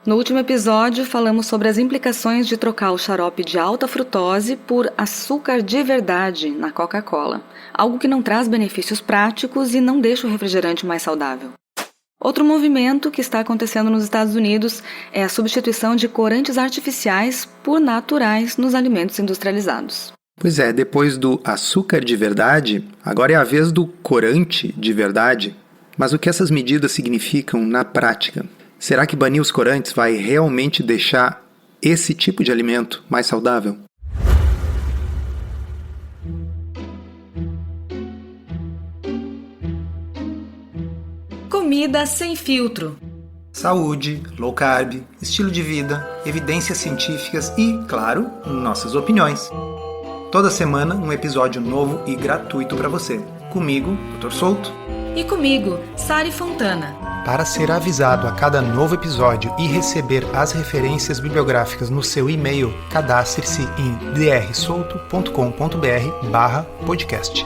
No último episódio, falamos sobre as implicações de trocar o xarope de alta frutose por açúcar de verdade na Coca-Cola, algo que não traz benefícios práticos e não deixa o refrigerante mais saudável. Outro movimento que está acontecendo nos Estados Unidos é a substituição de corantes artificiais por naturais nos alimentos industrializados. Pois é, depois do açúcar de verdade, agora é a vez do corante de verdade. Mas o que essas medidas significam na prática? Será que banir os corantes vai realmente deixar esse tipo de alimento mais saudável? Comida sem filtro. Saúde, low carb, estilo de vida, evidências científicas e, claro, nossas opiniões. Toda semana um episódio novo e gratuito para você. Comigo, Dr. Souto. E comigo, Sari Fontana. Para ser avisado a cada novo episódio e receber as referências bibliográficas no seu e-mail, cadastre-se em drsolto.com.br/podcast.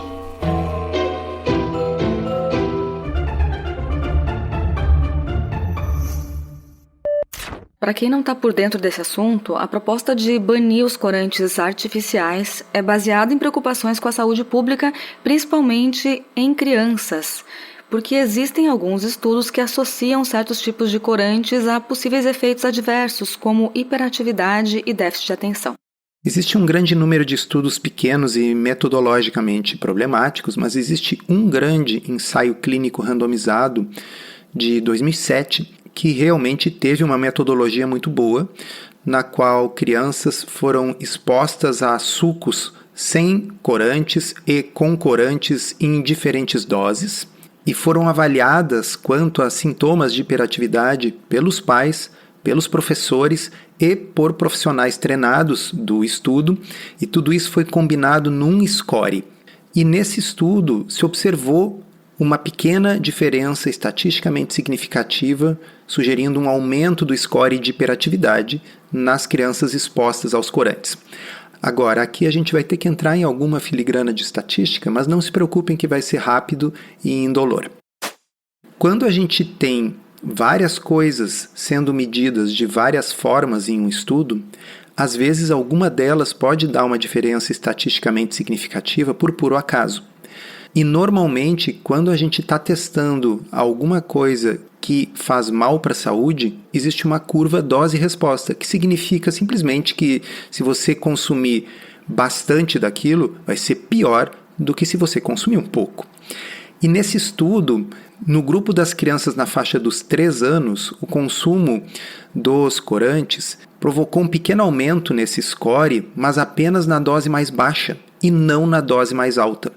Para quem não está por dentro desse assunto, a proposta de banir os corantes artificiais é baseada em preocupações com a saúde pública, principalmente em crianças, porque existem alguns estudos que associam certos tipos de corantes a possíveis efeitos adversos, como hiperatividade e déficit de atenção. Existe um grande número de estudos pequenos e metodologicamente problemáticos, mas existe um grande ensaio clínico randomizado de 2007 que realmente teve uma metodologia muito boa, na qual crianças foram expostas a sucos sem corantes e com corantes em diferentes doses, e foram avaliadas quanto a sintomas de hiperatividade pelos pais, pelos professores e por profissionais treinados do estudo, e tudo isso foi combinado num score. E nesse estudo se observou uma pequena diferença estatisticamente significativa, sugerindo um aumento do score de hiperatividade nas crianças expostas aos corantes. Agora, aqui a gente vai ter que entrar em alguma filigrana de estatística, mas não se preocupem que vai ser rápido e indolor. Quando a gente tem várias coisas sendo medidas de várias formas em um estudo, às vezes alguma delas pode dar uma diferença estatisticamente significativa por puro acaso. E normalmente, quando a gente está testando alguma coisa que faz mal para a saúde, existe uma curva dose-resposta, que significa simplesmente que se você consumir bastante daquilo, vai ser pior do que se você consumir um pouco. E nesse estudo, no grupo das crianças na faixa dos 3 anos, o consumo dos corantes provocou um pequeno aumento nesse score, mas apenas na dose mais baixa e não na dose mais alta.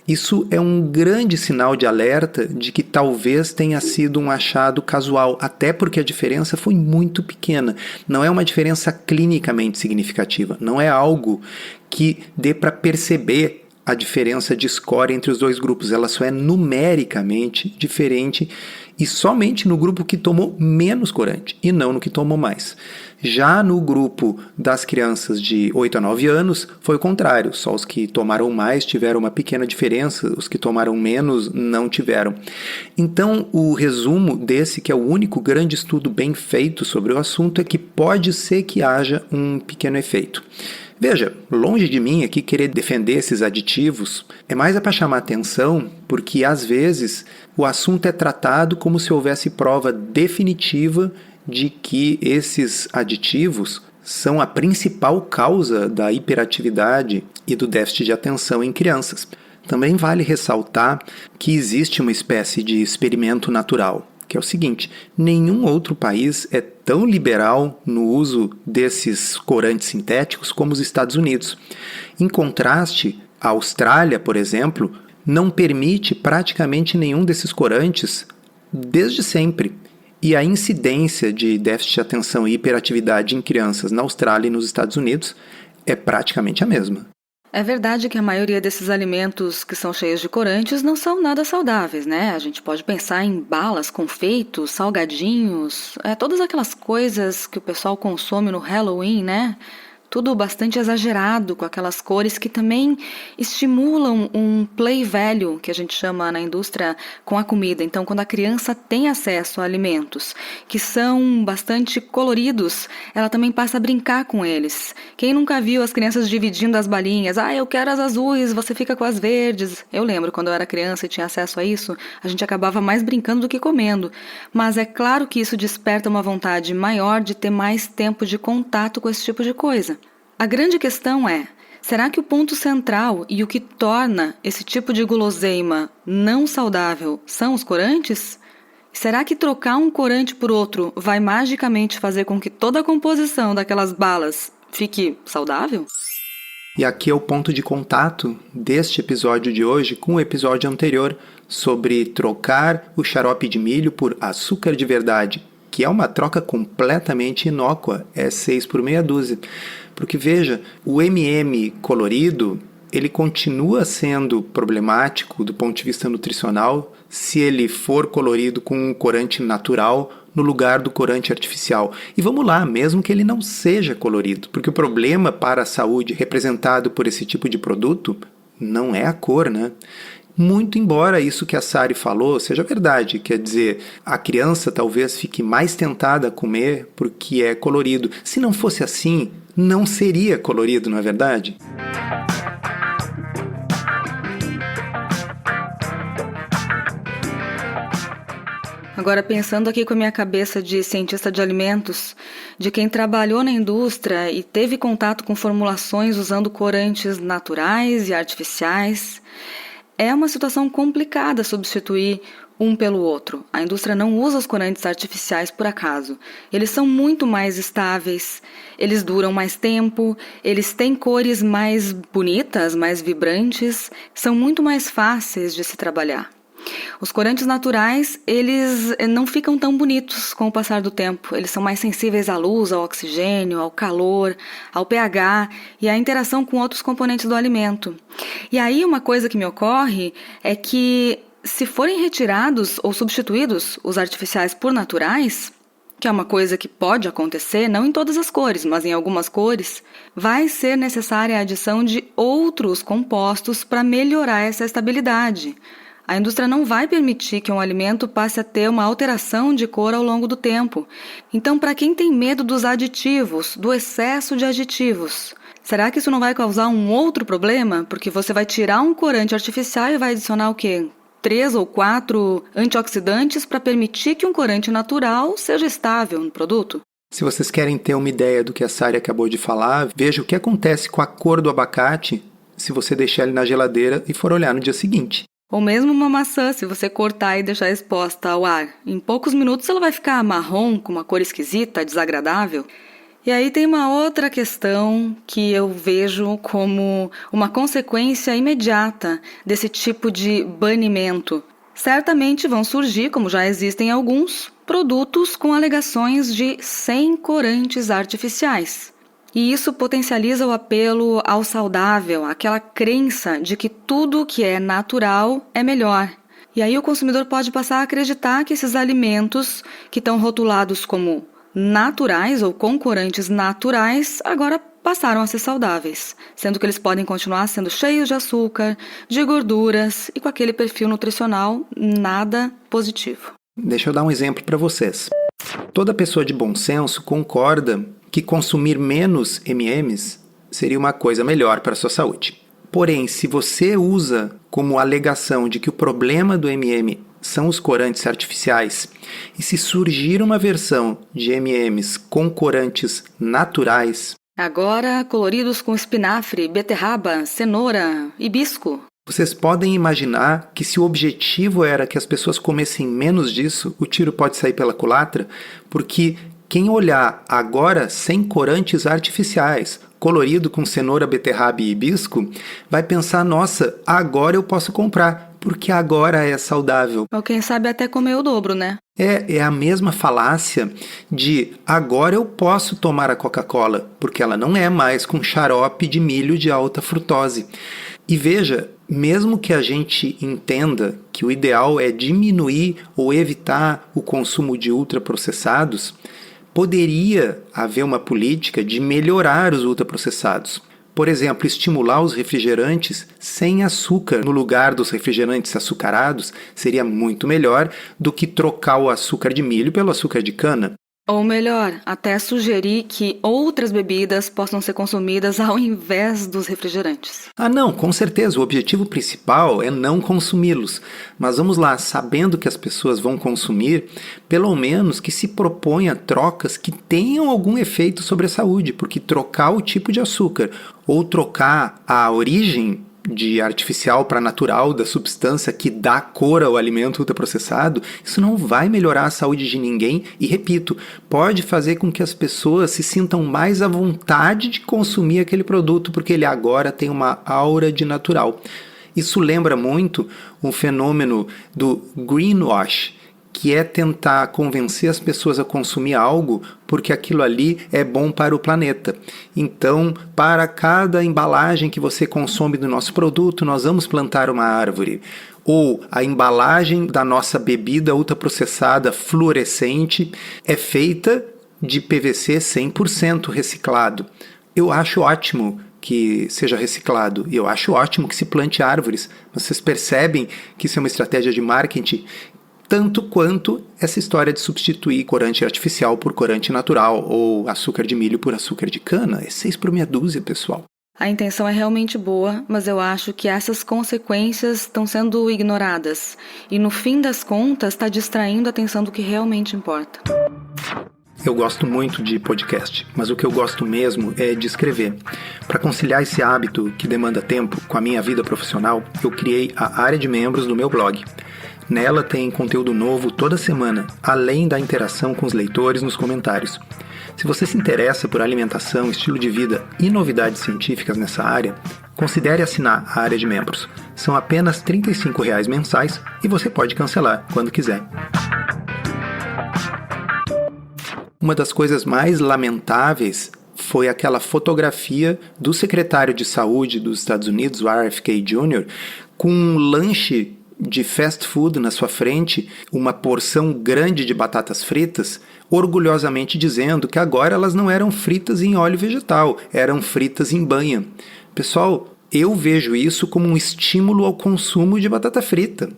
Isso é um grande sinal de alerta de que talvez tenha sido um achado casual, até porque a diferença foi muito pequena. Não é uma diferença clinicamente significativa, não é algo que dê para perceber a diferença de score entre os dois grupos. Ela só é numericamente diferente e somente no grupo que tomou menos corante e não no que tomou mais. Já no grupo das crianças de 8 a 9 anos, foi o contrário. Só os que tomaram mais tiveram uma pequena diferença, os que tomaram menos não tiveram. Então, o resumo desse, que é o único grande estudo bem feito sobre o assunto, é que pode ser que haja um pequeno efeito. Veja, longe de mim aqui querer defender esses aditivos, é mais para chamar atenção, porque às vezes o assunto é tratado como se houvesse prova definitiva de que esses aditivos são a principal causa da hiperatividade e do déficit de atenção em crianças. Também vale ressaltar que existe uma espécie de experimento natural, que é o seguinte: nenhum outro país é tão liberal no uso desses corantes sintéticos como os Estados Unidos. Em contraste, a Austrália, por exemplo, não permite praticamente nenhum desses corantes desde sempre. E a incidência de déficit de atenção e hiperatividade em crianças na Austrália e nos Estados Unidos é praticamente a mesma. É verdade que a maioria desses alimentos que são cheios de corantes não são nada saudáveis, né? A gente pode pensar em balas, confeitos, salgadinhos, todas aquelas coisas que o pessoal consome no Halloween, né? tudo bastante exagerado, com aquelas cores que também estimulam um play value, que a gente chama na indústria, com a comida. Então, quando a criança tem acesso a alimentos que são bastante coloridos, ela também passa a brincar com eles. Quem nunca viu as crianças dividindo as balinhas? Eu quero as azuis, você fica com as verdes. Eu lembro quando eu era criança e tinha acesso a isso, a gente acabava mais brincando do que comendo. Mas é claro que isso desperta uma vontade maior de ter mais tempo de contato com esse tipo de coisa. A grande questão é, será que o ponto central e o que torna esse tipo de guloseima não saudável são os corantes? Será que trocar um corante por outro vai magicamente fazer com que toda a composição daquelas balas fique saudável? E aqui é o ponto de contato deste episódio de hoje com o episódio anterior sobre trocar o xarope de milho por açúcar de verdade, que é uma troca completamente inócua, é 6 por meia dúzia. Porque veja, o MM colorido, ele continua sendo problemático do ponto de vista nutricional se ele for colorido com um corante natural no lugar do corante artificial. E vamos lá, mesmo que ele não seja colorido, porque o problema para a saúde representado por esse tipo de produto não é a cor, né? Muito embora isso que a Sari falou seja verdade, quer dizer, a criança talvez fique mais tentada a comer porque é colorido. Se não fosse assim, não seria colorido, não é verdade? Agora, pensando aqui com a minha cabeça de cientista de alimentos, de quem trabalhou na indústria e teve contato com formulações usando corantes naturais e artificiais, é uma situação complicada substituir um pelo outro. A indústria não usa os corantes artificiais por acaso. Eles são muito mais estáveis, eles duram mais tempo, eles têm cores mais bonitas, mais vibrantes, são muito mais fáceis de se trabalhar. Os corantes naturais, eles não ficam tão bonitos com o passar do tempo. Eles são mais sensíveis à luz, ao oxigênio, ao calor, ao pH e à interação com outros componentes do alimento. E aí uma coisa que me ocorre é que se forem retirados ou substituídos os artificiais por naturais, que é uma coisa que pode acontecer, não em todas as cores, mas em algumas cores, vai ser necessária a adição de outros compostos para melhorar essa estabilidade. A indústria não vai permitir que um alimento passe a ter uma alteração de cor ao longo do tempo. Então, para quem tem medo dos aditivos, do excesso de aditivos, será que isso não vai causar um outro problema? Porque você vai tirar um corante artificial e vai adicionar o quê? 3 ou 4 antioxidantes para permitir que um corante natural seja estável no produto? Se vocês querem ter uma ideia do que a Sari acabou de falar, veja o que acontece com a cor do abacate se você deixar ele na geladeira e for olhar no dia seguinte. Ou mesmo uma maçã, se você cortar e deixar exposta ao ar. Em poucos minutos ela vai ficar marrom, com uma cor esquisita, desagradável. E aí tem uma outra questão que eu vejo como uma consequência imediata desse tipo de banimento. Certamente vão surgir, como já existem alguns, produtos com alegações de sem corantes artificiais. E isso potencializa o apelo ao saudável, aquela crença de que tudo que é natural é melhor. E aí o consumidor pode passar a acreditar que esses alimentos que estão rotulados como naturais ou com corantes naturais agora passaram a ser saudáveis, sendo que eles podem continuar sendo cheios de açúcar, de gorduras e com aquele perfil nutricional nada positivo. Deixa eu dar um exemplo para vocês. Toda pessoa de bom senso concorda que consumir menos MMs seria uma coisa melhor para a sua saúde. Porém, se você usa como alegação de que o problema do MM são os corantes artificiais, e se surgir uma versão de MMs com corantes naturais, agora coloridos com espinafre, beterraba, cenoura, hibisco, vocês podem imaginar que se o objetivo era que as pessoas comessem menos disso, o tiro pode sair pela culatra, porque quem olhar agora sem corantes artificiais, colorido com cenoura, beterraba e hibisco, vai pensar, nossa, agora eu posso comprar, porque agora é saudável. Ou quem sabe até comer o dobro, né? É a mesma falácia de agora eu posso tomar a Coca-Cola, porque ela não é mais com xarope de milho de alta frutose. E veja, mesmo que a gente entenda que o ideal é diminuir ou evitar o consumo de ultraprocessados, poderia haver uma política de melhorar os ultraprocessados. Por exemplo, estimular os refrigerantes sem açúcar no lugar dos refrigerantes açucarados seria muito melhor do que trocar o açúcar de milho pelo açúcar de cana. Ou melhor, até sugerir que outras bebidas possam ser consumidas ao invés dos refrigerantes. Não, com certeza, o objetivo principal é não consumi-los. Mas vamos lá, sabendo que as pessoas vão consumir, pelo menos que se proponha trocas que tenham algum efeito sobre a saúde, porque trocar o tipo de açúcar ou trocar a origem de artificial para natural da substância que dá cor ao alimento ultraprocessado, isso não vai melhorar a saúde de ninguém e, repito, pode fazer com que as pessoas se sintam mais à vontade de consumir aquele produto porque ele agora tem uma aura de natural. Isso lembra muito um fenômeno do greenwash, que é tentar convencer as pessoas a consumir algo porque aquilo ali é bom para o planeta. Então, para cada embalagem que você consome do nosso produto, nós vamos plantar uma árvore. Ou a embalagem da nossa bebida ultraprocessada fluorescente é feita de PVC 100% reciclado. Eu acho ótimo que seja reciclado. E eu acho ótimo que se plante árvores. Vocês percebem que isso é uma estratégia de marketing tanto quanto essa história de substituir corante artificial por corante natural ou açúcar de milho por açúcar de cana. É 6 por meia dúzia, pessoal. A intenção é realmente boa, mas eu acho que essas consequências estão sendo ignoradas e, no fim das contas, está distraindo a atenção do que realmente importa. Eu gosto muito de podcast, mas o que eu gosto mesmo é de escrever. Para conciliar esse hábito que demanda tempo com a minha vida profissional, eu criei a área de membros do meu blog. Nela tem conteúdo novo toda semana, além da interação com os leitores nos comentários. Se você se interessa por alimentação, estilo de vida e novidades científicas nessa área, considere assinar a área de membros. São apenas R$ 35 mensais e você pode cancelar quando quiser. Uma das coisas mais lamentáveis foi aquela fotografia do secretário de saúde dos Estados Unidos, o RFK Jr., com um lanche de fast food na sua frente, uma porção grande de batatas fritas, orgulhosamente dizendo que agora elas não eram fritas em óleo vegetal, eram fritas em banha. Pessoal, eu vejo isso como um estímulo ao consumo de batata frita.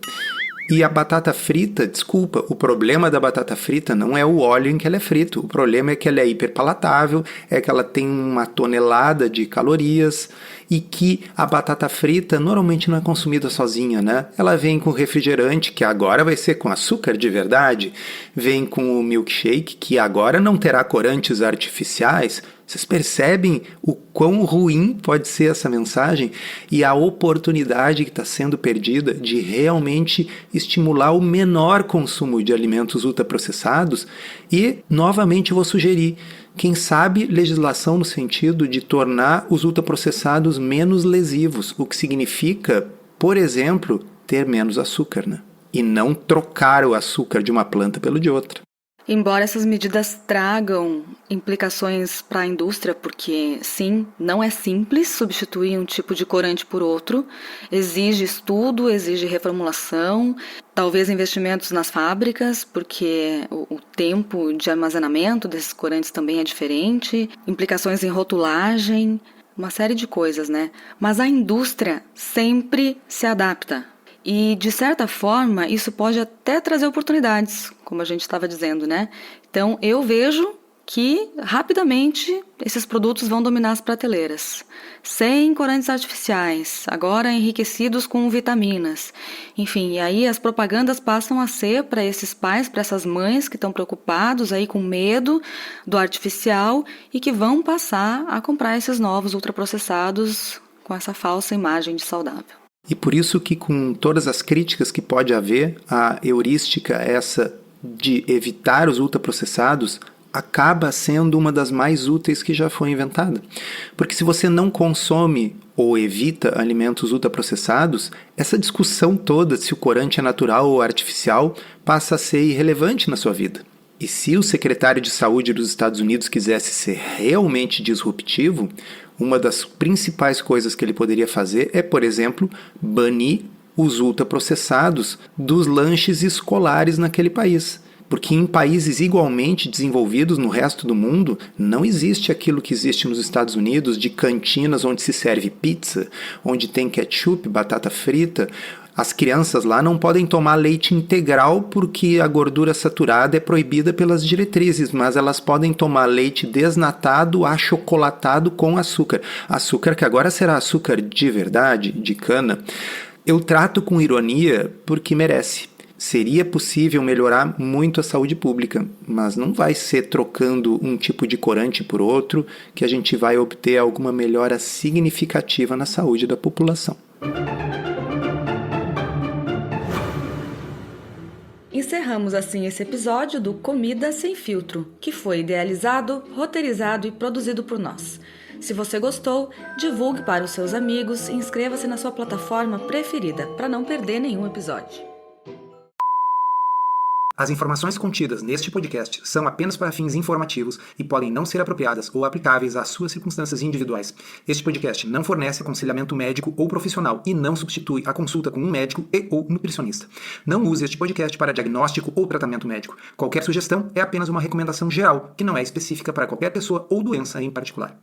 E a batata frita, desculpa, o problema da batata frita não é o óleo em que ela é frita, o problema é que ela é hiperpalatável, é que ela tem uma tonelada de calorias e que a batata frita normalmente não é consumida sozinha, né? Ela vem com refrigerante, que agora vai ser com açúcar de verdade, vem com o milkshake, que agora não terá corantes artificiais. Vocês percebem o quão ruim pode ser essa mensagem e a oportunidade que está sendo perdida de realmente estimular o menor consumo de alimentos ultraprocessados? E, novamente, vou sugerir, quem sabe, legislação no sentido de tornar os ultraprocessados menos lesivos, o que significa, por exemplo, ter menos açúcar, né? E não trocar o açúcar de uma planta pelo de outra. Embora essas medidas tragam implicações para a indústria, porque sim, não é simples substituir um tipo de corante por outro, exige estudo, exige reformulação, talvez investimentos nas fábricas, porque o tempo de armazenamento desses corantes também é diferente, implicações em rotulagem, uma série de coisas, né? Mas a indústria sempre se adapta. E, de certa forma, isso pode até trazer oportunidades, como a gente estava dizendo, né? Então, eu vejo que, rapidamente, esses produtos vão dominar as prateleiras. Sem corantes artificiais, agora enriquecidos com vitaminas. Enfim, e aí as propagandas passam a ser para esses pais, para essas mães que estão preocupados aí com medo do artificial e que vão passar a comprar esses novos ultraprocessados com essa falsa imagem de saudável. E por isso que, com todas as críticas que pode haver, a heurística essa de evitar os ultraprocessados acaba sendo uma das mais úteis que já foi inventada. Porque se você não consome ou evita alimentos ultraprocessados, essa discussão toda se o corante é natural ou artificial passa a ser irrelevante na sua vida. E se o secretário de saúde dos Estados Unidos quisesse ser realmente disruptivo, uma das principais coisas que ele poderia fazer é, por exemplo, banir os ultraprocessados dos lanches escolares naquele país. Porque em países igualmente desenvolvidos no resto do mundo, não existe aquilo que existe nos Estados Unidos de cantinas onde se serve pizza, onde tem ketchup, batata frita. As crianças lá não podem tomar leite integral porque a gordura saturada é proibida pelas diretrizes, mas elas podem tomar leite desnatado, achocolatado com açúcar. Açúcar que agora será açúcar de verdade, de cana. Eu trato com ironia porque merece. Seria possível melhorar muito a saúde pública, mas não vai ser trocando um tipo de corante por outro que a gente vai obter alguma melhora significativa na saúde da população. Encerramos assim esse episódio do Comida Sem Filtro, que foi idealizado, roteirizado e produzido por nós. Se você gostou, divulgue para os seus amigos e inscreva-se na sua plataforma preferida para não perder nenhum episódio. As informações contidas neste podcast são apenas para fins informativos e podem não ser apropriadas ou aplicáveis às suas circunstâncias individuais. Este podcast não fornece aconselhamento médico ou profissional e não substitui a consulta com um médico e ou nutricionista. Não use este podcast para diagnóstico ou tratamento médico. Qualquer sugestão é apenas uma recomendação geral, que não é específica para qualquer pessoa ou doença em particular.